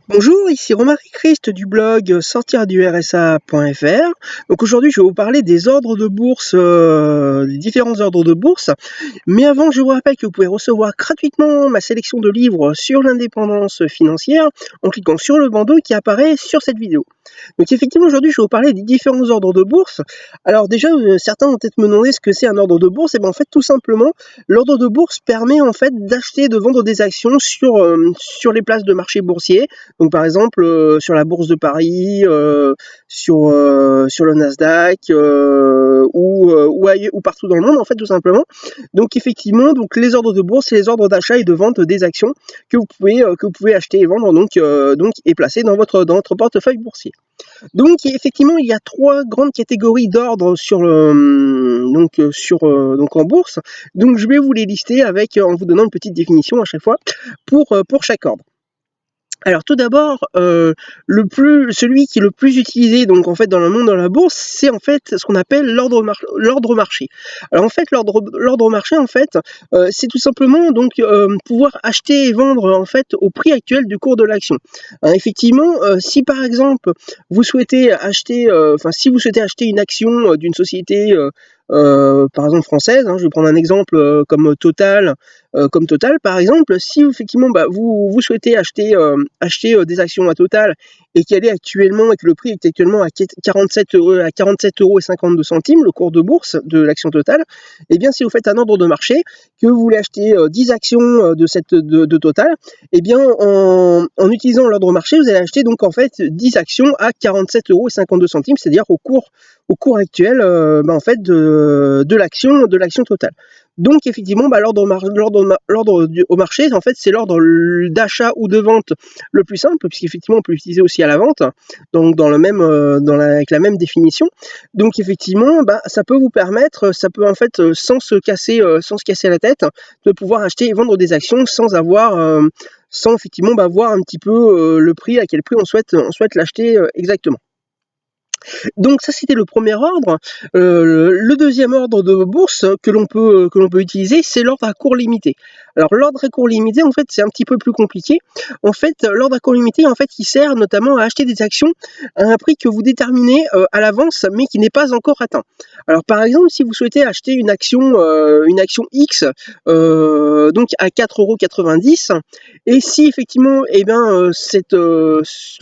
Bonjour, ici Romaric Christ du blog sortirdursa.fr. Donc aujourd'hui, je vais vous parler des ordres de bourse, des différents ordres de bourse. Mais avant, je vous rappelle que vous pouvez recevoir gratuitement ma sélection de livres sur l'indépendance financière en cliquant sur le bandeau qui apparaît sur cette vidéo. Donc effectivement, aujourd'hui, je vais vous parler des différents ordres de bourse. Alors déjà, certains vont peut-être me demander ce que c'est un ordre de bourse. Et bien en fait, tout simplement, l'ordre de bourse permet en fait d'acheter et de vendre des actions sur les places de marché boursiers. Donc par exemple, sur la bourse de Paris, sur le Nasdaq, ou partout dans le monde en fait, tout simplement. Donc effectivement, donc les ordres de bourse, c'est les ordres d'achat et de vente des actions que vous pouvez acheter et vendre et placer dans votre portefeuille boursier. Donc effectivement, il y a 3 grandes catégories d'ordres donc en bourse. Donc je vais vous les lister en vous donnant une petite définition à chaque fois pour chaque ordre. Alors tout d'abord, celui qui est le plus utilisé donc en fait dans le monde de la bourse, c'est en fait ce qu'on appelle l'ordre marché. Alors en fait l'ordre marché en fait, c'est tout simplement donc pouvoir acheter et vendre en fait au prix actuel du cours de l'action. Effectivement, si par exemple vous souhaitez acheter, si vous souhaitez acheter une action d'une société par exemple française, je vais prendre un exemple comme Total par exemple, si effectivement vous souhaitez acheter des actions à Total et que le prix est actuellement à 47,52 € le cours de bourse de l'action Total, et bien si vous faites un ordre de marché, que vous voulez acheter 10 actions de Total, et bien en utilisant l'ordre marché, vous allez acheter donc en fait 10 actions à 47,52 €, c'est-à-dire au cours actuel de l'action Total. Donc effectivement, l'ordre au marché, en fait, c'est l'ordre d'achat ou de vente le plus simple, puisqu'effectivement, on peut l'utiliser aussi à la vente, donc avec la même définition. Donc effectivement, ça peut vous permettre, en fait, sans se casser la tête, de pouvoir acheter et vendre des actions sans effectivement voir un petit peu le prix, à quel prix on souhaite l'acheter exactement. Donc ça, c'était le premier ordre. Le deuxième ordre de bourse que l'on peut utiliser, c'est l'ordre à court limité. Alors l'ordre à court limité, en fait, c'est un petit peu plus compliqué. En fait, l'ordre à court limité, en fait, il sert notamment à acheter des actions à un prix que vous déterminez à l'avance, mais qui n'est pas encore atteint. Alors par exemple, si vous souhaitez acheter une action X, donc à 4,90 €, et si effectivement, le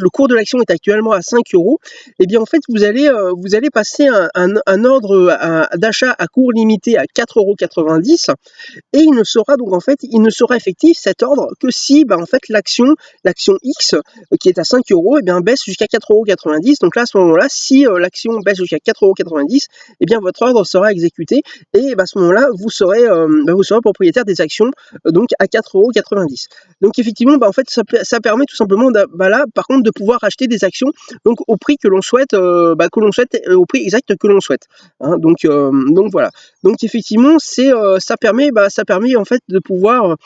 cours de l'action est actuellement à 5 €, et bien en fait vous allez passer un ordre d'achat à court limité à 4,90 €, et il ne sera effectif cet ordre que si en fait l'action X qui est à 5 € baisse jusqu'à 4,90 €. Donc là, à ce moment-là, si l'action baisse jusqu'à 4,90 €, et bien votre ordre sera exécuté, et à ce moment-là vous serez propriétaire des actions donc à 4,90 €. Donc effectivement, en fait ça permet tout simplement là par contre de pouvoir acheter des actions donc au prix que l'on souhaite, au prix exact que l'on souhaite. Donc voilà. Donc effectivement, ça permet en fait de pouvoir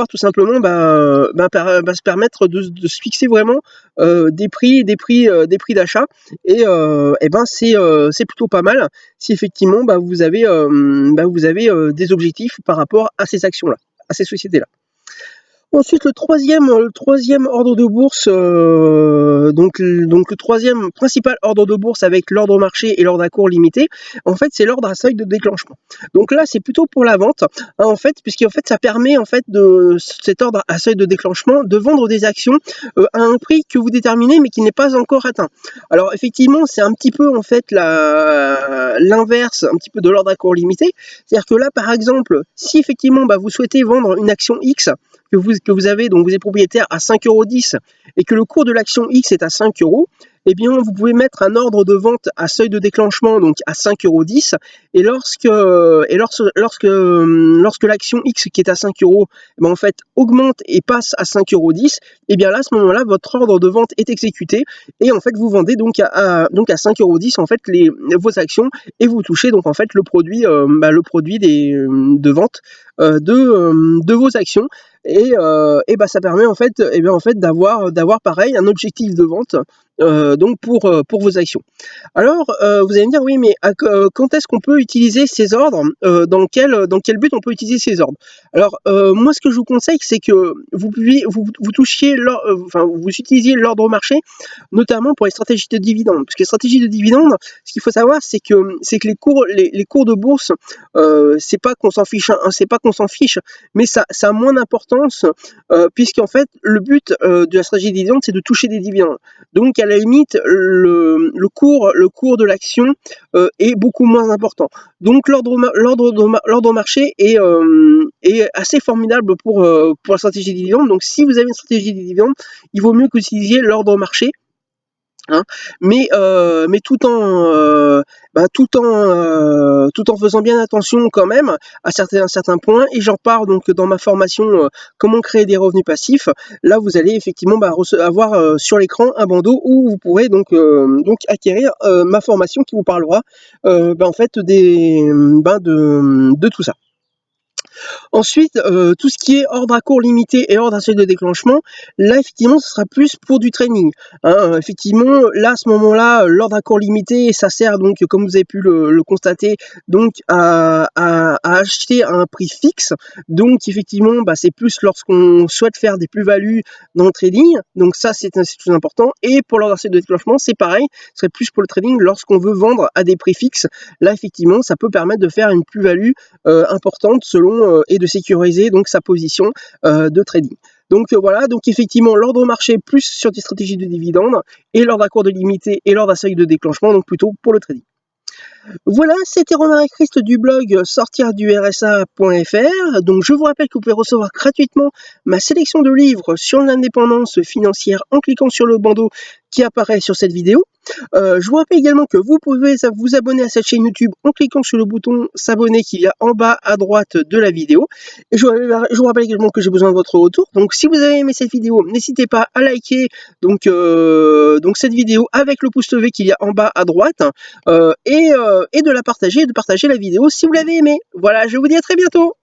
tout simplement se permettre de se fixer vraiment des prix d'achat, et c'est plutôt pas mal si effectivement vous avez des objectifs par rapport à ces actions-là, à ces sociétés-là. Ensuite, le troisième ordre de bourse, donc le troisième principal ordre de bourse avec l'ordre marché et l'ordre à court limité, en fait, c'est l'ordre à seuil de déclenchement. Donc là, c'est plutôt pour la vente, en fait, puisqu'en fait, ça permet en fait de cet ordre à seuil de déclenchement de vendre des actions à un prix que vous déterminez, mais qui n'est pas encore atteint. Alors effectivement, c'est un petit peu en fait l'inverse un petit peu de l'ordre à court limité, c'est-à-dire que là, par exemple, si effectivement vous souhaitez vendre une action X que vous avez, donc vous êtes propriétaire à 5,10 € et que le cours de l'action X est à 5 €, eh bien vous pouvez mettre un ordre de vente à seuil de déclenchement donc à 5,10 €, et lorsque l'action X qui est à 5 € en fait augmente et passe à 5,10 €, et bien là à ce moment-là votre ordre de vente est exécuté, et en fait vous vendez donc à 5,10 € en fait vos actions, et vous touchez donc en fait le produit de vente de vos actions. Et ça permet en fait d'avoir pareil un objectif de vente donc pour vos actions. Alors, vous allez me dire: «Oui, mais quand est-ce qu'on peut utiliser ces ordres? Dans quel but on peut utiliser ces ordres?» Alors, moi, ce que je vous conseille, c'est que vous touchiez enfin, vous utilisiez l'ordre au marché, notamment pour les stratégies de dividendes. Parce que les stratégies de dividendes, ce qu'il faut savoir, c'est que les cours de bourse, c'est pas qu'on s'en fiche, hein, c'est pas qu'on s'en fiche, mais ça a moins d'importance, puisqu'en fait, le but, de la stratégie de dividendes, c'est de toucher des dividendes. Donc, à la limite, le cours de l'action est beaucoup moins important. Donc, l'ordre au marché est assez formidable pour la stratégie des dividendes. Donc, si vous avez une stratégie des dividendes, il vaut mieux que vous utilisiez l'ordre au marché. Hein, mais tout en faisant bien attention quand même à certains points, et j'en parle donc dans ma formation comment créer des revenus passifs. Là, vous allez effectivement avoir sur l'écran un bandeau où vous pourrez donc acquérir ma formation qui vous parlera en fait de tout ça. Ensuite, tout ce qui est ordre à court limité et ordre à seuil de déclenchement, là, effectivement, ce sera plus pour du trading. Hein. Effectivement, là, à ce moment-là, l'ordre à court limité, ça sert donc, comme vous avez pu le constater, donc à acheter à un prix fixe. Donc, effectivement, c'est plus lorsqu'on souhaite faire des plus-values dans le trading. Donc, ça, c'est très important. Et pour l'ordre à seuil de déclenchement, c'est pareil. Ce serait plus pour le trading lorsqu'on veut vendre à des prix fixes. Là, effectivement, ça peut permettre de faire une plus-value importante selon et de sécuriser donc sa position de trading. Donc voilà, donc effectivement l'ordre au marché plus sur des stratégies de dividendes et l'ordre à court de limité et l'ordre à seuil de déclenchement, donc plutôt pour le trading. Voilà, c'était Romain Christ du blog sortirdu-rsa.fr. Donc je vous rappelle que vous pouvez recevoir gratuitement ma sélection de livres sur l'indépendance financière en cliquant sur le bandeau qui apparaît sur cette vidéo. Je vous rappelle également que vous pouvez vous abonner à cette chaîne YouTube en cliquant sur le bouton s'abonner qu'il y a en bas à droite de la vidéo. Et je vous rappelle également que j'ai besoin de votre retour. Donc si vous avez aimé cette vidéo, n'hésitez pas à liker donc cette vidéo avec le pouce levé qu'il y a en bas à droite et de la partager, de partager la vidéo si vous l'avez aimée. Voilà, je vous dis à très bientôt.